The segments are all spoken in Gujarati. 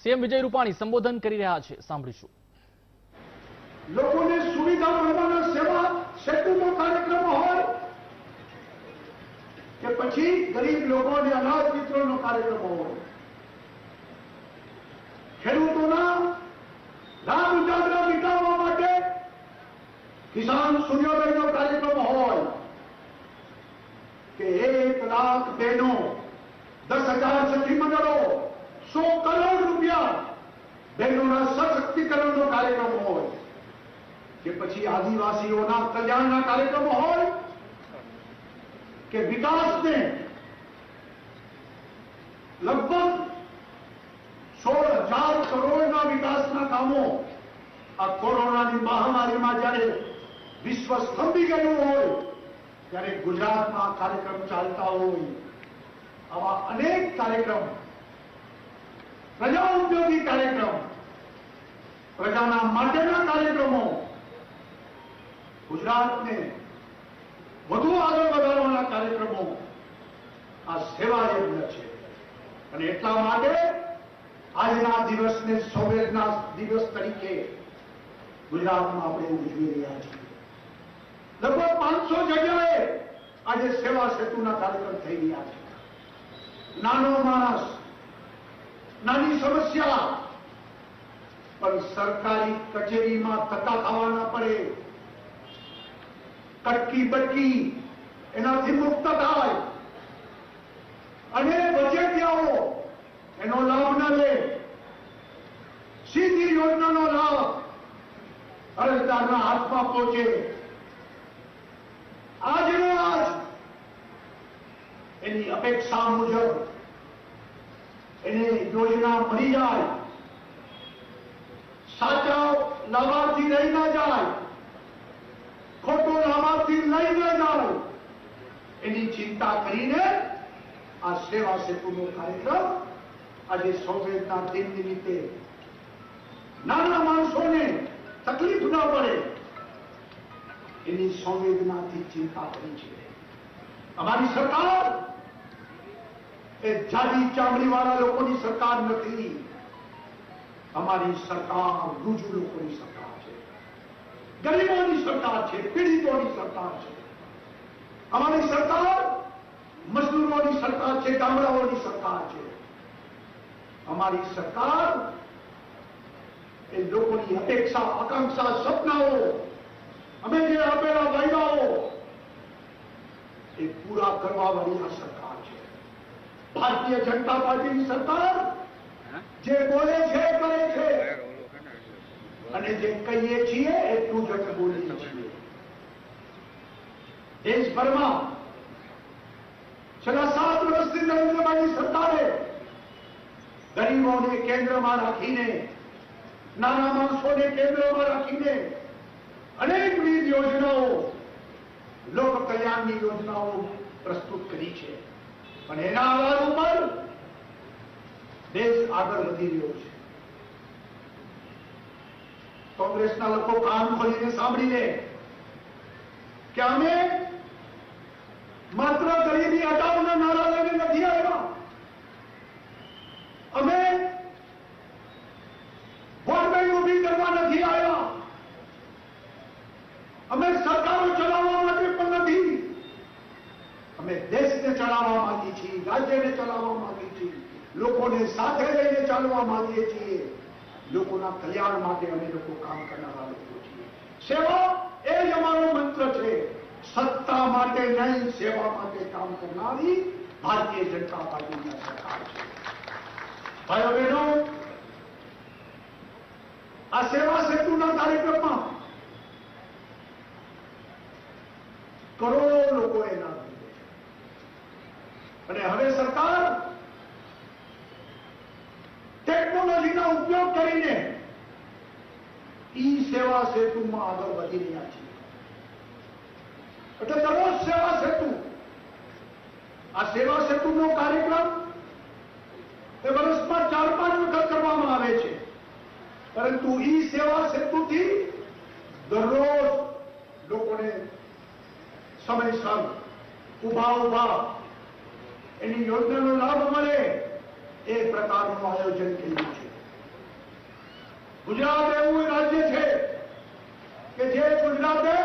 સીએમ વિજય રૂપાણી સંબોધન કરી રહ્યા છે, સાંભળીશું. લોકોને સુવિધા મળવાના સેવા સેતુનો કાર્યક્રમ હોય કે પછી ગરીબ લોકોને અનાજ વિતરણનો કાર્યક્રમ હોય, ખેડૂતોના લાભ ઉજાગરા મિટાવવા માટે કિસાન સૂર્યોદયનો કાર્યક્રમ હોય કે 1 લાખ બહેનો, 10,000 સખી મંડળો, 100 કરોડ રૂપિયા બહેનોના સશક્તિકરણનો કાર્યક્રમ હોય કે પછી આદિવાસીઓના કલ્યાણના કાર્યક્રમો હોય કે વિકાસને લગભગ 16,000 કરોડના વિકાસના કામો આ કોરોનાની મહામારીમાં જ્યારે વિશ્વ સ્તંભી ગયું હોય ત્યારે ગુજરાતમાં કાર્યક્રમ ચાલતા હોય, આવા અનેક કાર્યક્રમ, પ્રજા ઉપયોગી કાર્યક્રમ, પ્રજાના માટેના કાર્યક્રમો ગુજરાતને વધુ આગળ વધારવાના કાર્યક્રમો આ સેવા યજ્ઞ છે. અને એટલા માટે આજના દિવસને સંવેદના દિવસ તરીકે ગુજરાતમાં આપણે ઉજવી રહ્યા છીએ. લગભગ 500 જગ્યાએ આજે સેવા સેતુના કાર્યક્રમ થઈ રહ્યા છે. નાનો માણસ, નાની સમસ્યા પણ સરકારી કચેરીમાં ધક્કા ખાવા ન પડે, કટકી બટકી એનાથી મુક્ત થાય અને વચેટિયાઓ એનો લાભ ન લે, સીધી યોજનાનો લાભ અરજદારના હાથમાં પહોંચે. આજનો આજ એની અપેક્ષા મુજબ એને યોજના મળી જાય, સાચા લાભાર્થી રહી ન જાય, ખોટો લાભાર્થી લઈ ન જાય, એની ચિંતા કરીને આ સેવા સેતુનો કાર્યક્રમ આજે સંવેદના દિન નિમિત્તે નાના માણસોને તકલીફ ન પડે એની સંવેદનાથી ચિંતા કરી છે. અમારી સરકાર એ જાડી ચામડીવાળા લોકોની સરકાર નથી. અમારી સરકાર રૂજુ લોકોની સરકાર છે, ગરીબોની સરકાર છે, પીડિતોની સરકાર છે. અમારી સરકાર મજદૂરોની સરકાર છે, ગામડાઓની સરકાર છે. અમારી સરકાર એ લોકોની અપેક્ષા, આકાંક્ષા, સપનાઓ, અમે જે આપેલા વાયદાઓ એ પૂરા કરવા વાળી આ સરકાર છે. ભારતીય જનતા પાર્ટીની સરકાર જે બોલે છે કરે છે અને જે કહીએ છીએ એટલું જ અમે બોલીએ છીએ. દેશભરમાં છેલ્લા 7 વર્ષથી નરેન્દ્રભાઈની સરકારે ગરીબોને કેન્દ્રમાં રાખીને, નાના માણસોને કેન્દ્રમાં રાખીને અનેકવિધ યોજનાઓ, લોક કલ્યાણની યોજનાઓ પ્રસ્તુત કરી છે. અને એના આધાર ઉપર દેશ આગળ વધી રહ્યો છે. કોંગ્રેસના લોકો કાન ખોલીને સાંભળી લે કે અમે માત્ર ગરીબી હટાવના નારા લઈને નથી આવ્યા. અમે વોટ બેંક ઉભી કરવા નથી આવ્યા. અમે સરકારો ચલાવવા માટે પણ નથી. અમે દેશને ચલાવવા માંગીએ છીએ, રાજ્યને ચલાવવા માંગીએ છીએ, લોકોને સાથે લઈને ચાલવા માંગીએ છીએ. લોકોના કલ્યાણ માટે અમે લોકો કામ કરનારા લોકો છીએ. સેવા એ જ અમારો મંત્ર છે. સત્તા માટે નહીં, સેવા માટે કામ કરનારી ભારતીય જનતા પાર્ટીની સરકાર છે. ભાઈઓ બહેનો, આ સેવા સેતુના કાર્યક્રમમાં કરોડો લોકોએ લાભ લીધો છે. અને હવે સરકાર ટેકનોલોજીનો ઉપયોગ કરીને ઈ સેવા સેતુમાં આગળ વધી રહ્યા છે. એટલે દરરોજ સેવા સેતુ, આ સેવા સેતુનો કાર્યક્રમ એ વર્ષમાં 4-5 વખત કરવામાં આવે છે. પરંતુ ઈ સેવા સેતુથી દરરોજ લોકોને સમયસર ઉભા એની યોજનાનો લાભ મળે એ પ્રકારનું આયોજન કર્યું છે. ગુજરાત એવું રાજ્ય છે કે જે ગુજરાતે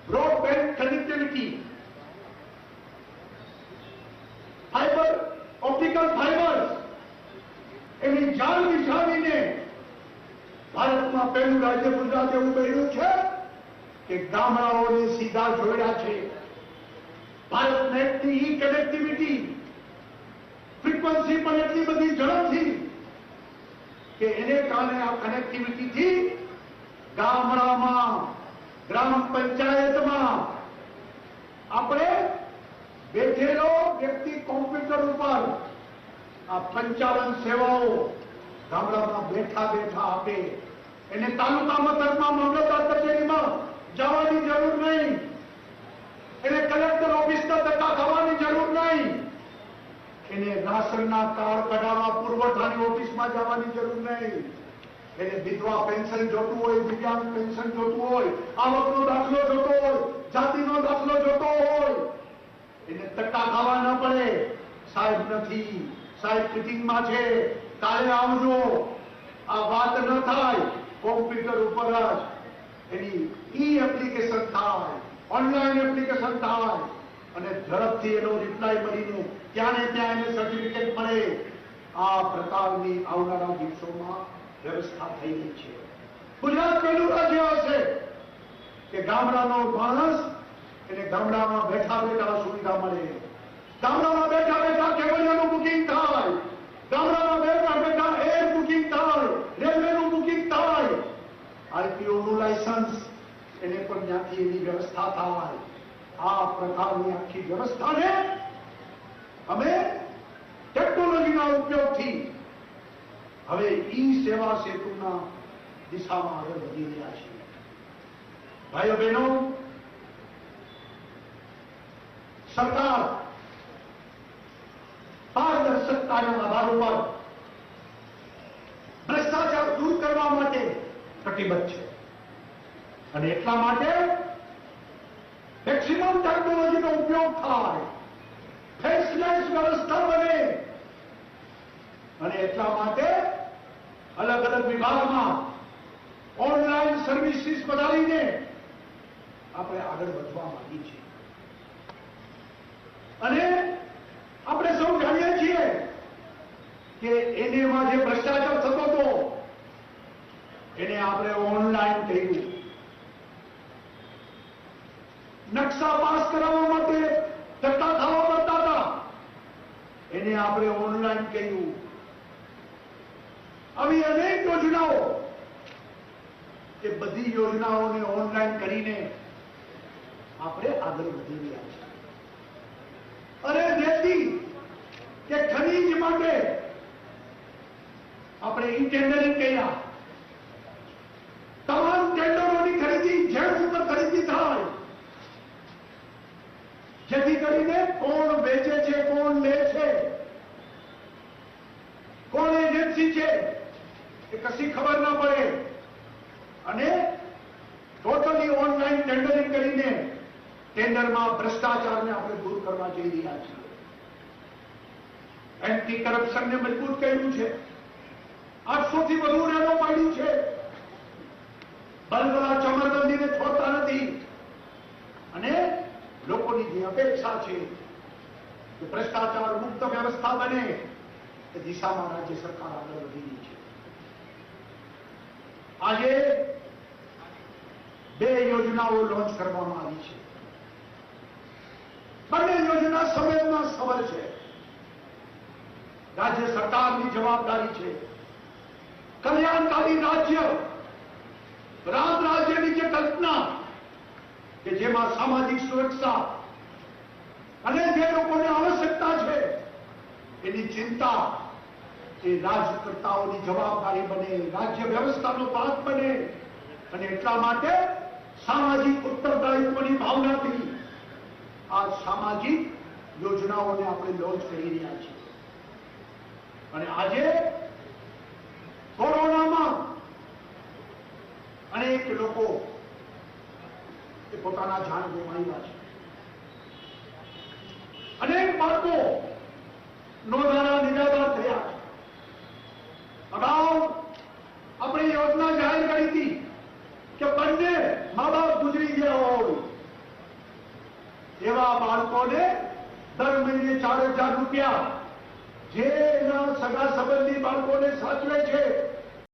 broadband connectivity, fibre, optical fibres એની જાળ વિછાવીને ભારતમાં પહેલું રાજ્ય ગુજરાત એવું બન્યું છે કે ગામડાઓને સીધા જોડ્યા છે. ભારત નેટની ઈ કનેક્ટિવિટી ફ્રીક્વન્સી પણ એટલી બધી ઝડપથી કે એને કારણે આ કનેક્ટિવિટીથી ગામડામાં, ગ્રામ પંચાયતમાં આપણે બેઠેલો વ્યક્તિ કોમ્પ્યુટર ઉપર આ 55 સેવાઓ ગામડામાં બેઠા બેઠા આપે. એને તાલુકા મથકમાં મામલતદાર કચેરીમાં જવાની જરૂર નહીં, એને કલેક્ટર ઓફિસના ધક્કા ખાવાની જરૂર નહીં, એને રાશનના કાર્ડ કઢાવવા પુરવઠાની ઓફિસમાં જવાની જરૂર નહીં, એને વિધવા પેન્શન જોતું હોય, દિવ્યાંગ પેન્શન જોતું હોય, આવકનો દાખલો જોતો હોય, જાતિનો દાખલો જોતો હોય, એને ધક્કા ખાવા ન પડે. સાહેબ નથી, સાહેબ મીટિંગમાં છે, કાલે આવજો, આ વાત ન થાય. કોમ્પ્યુટર ઉપર જ એની ઈ એપ્લિકેશન થાય, ઓનલાઈન એપ્લિકેશન થાય અને ઝડપથી એનો રિપ્લાય મળીને ત્યાં ને ત્યાં એને સર્ટિફિકેટ મળે. આ પ્રકારની આવનારા દિવસોમાં વ્યવસ્થા થઈ રહી છે. ગુજરાત પહેલું રાજ્ય હશે કે ગામડાનો માણસ એને ગામડામાં બેઠા બેઠા સુવિધા મળે, ગામડામાં બેઠા બેઠા કેબલિયાનું બુકિંગ થાય, ગામડામાં બેઠા બેઠા એર બુકિંગ થાય, રેલવેનું બુકિંગ થાય, આરટીઓનું લાયસન્સ એને પણ ત્યાંથી એની વ્યવસ્થા થાય. આ પ્રકારની આખી વ્યવસ્થાને અમે ટેકનોલોજીના ઉપયોગથી હવે ઈ સેવા સેતુના દિશામાં આગળ વધી રહ્યા છીએ. ભાઈઓ બહેનો, સરકાર પારદર્શકતાના આધાર ઉપર ભ્રષ્ટાચાર દૂર કરવા માટે કટિબદ્ધ છે અને એટલા માટે મેક્સિમમ ટેકનોલોજીનો ઉપયોગ થાય, ફેસલેસ વ્યવસ્થા બને અને એટલા માટે અલગ અલગ વિભાગમાં ઓનલાઈન સર્વિસીસ વધારીને આપણે આગળ વધવા માંગીએ છીએ. અને આપણે સૌ જાણીએ છીએ કે એમાં જે ભ્રષ્ટાચાર થતો હતો એને આપણે ઓનલાઈન કર્યું. નકશા પાસ કરાવવા માટે ધક્કા ખાવા પડતા હતા, એને આપણે ઓનલાઈન કર્યું. આવી અનેક યોજનાઓ, એ બધી યોજનાઓને ઓનલાઈન કરીને આપણે આગળ વધી રહ્યા છીએ. અરે રેતી કે ખનીજ માટે આપણે ઈ ટેન્ડરિંગ કર્યા. તમામ ટેન્ડરોની ખરીદી જેડ ઉપર ખરીદી થાય, જેથી કરીને કોણ વેચે છે, કોણ લે છે, કોણ એજન્સી છે એ કશી ખબર ના પડે અને ટોટલી ઓનલાઈન ટેન્ડરિંગ કરીને ટેન્ડરમાં ભ્રષ્ટાચારને આપણે દૂર કરવા જઈ રહ્યા છીએ. એન્ટી કરપ્શનને મજબૂત કર્યું છે. 800 થી વધુ રેલો પાડ્યું છે. બલબલા ચમરબંધીને છોડતા નથી અને લોકોની જે અપેક્ષા છે કે ભ્રષ્ટાચાર મુક્ત વ્યવસ્થા બને એ દિશામાં રાજ્ય સરકાર આગળ વધી રહી છે. આજે 2 યોજનાઓ લોન્ચ કરવામાં આવી છે. બંને યોજના સંવેદના સબળ છે. રાજ્ય સરકારની જવાબદારી છે કલ્યાણકારી રાજ્ય, રામ રાજ્યની જે કલ્પના કે જેમાં સામાજિક સુરક્ષા અને જે લોકોને આવશ્યકતા છે એની ચિંતા એ રાજકર્તાઓની જવાબદારી બને, રાજ્ય વ્યવસ્થાનો ભાગ બને અને એટલા માટે સામાજિક ઉત્તરદાયિત્વની ભાવનાથી આ સામાજિક યોજનાઓને આપણે લોન્ચ કરી રહ્યા છીએ. અને આજે કોરોનામાં અનેક લોકો એ પોતાના જાન ગુમાવ્યા છે. અનેક બાળકો નોંધાના નિરાધાર થયા છે. અગાઉ બંને મા બાપ ગુજરી ગયા હોય એવા બાળકોને દર મહિને 4,000 રૂપિયા જે એના સગા સંબંધી બાળકોને સાચવે છે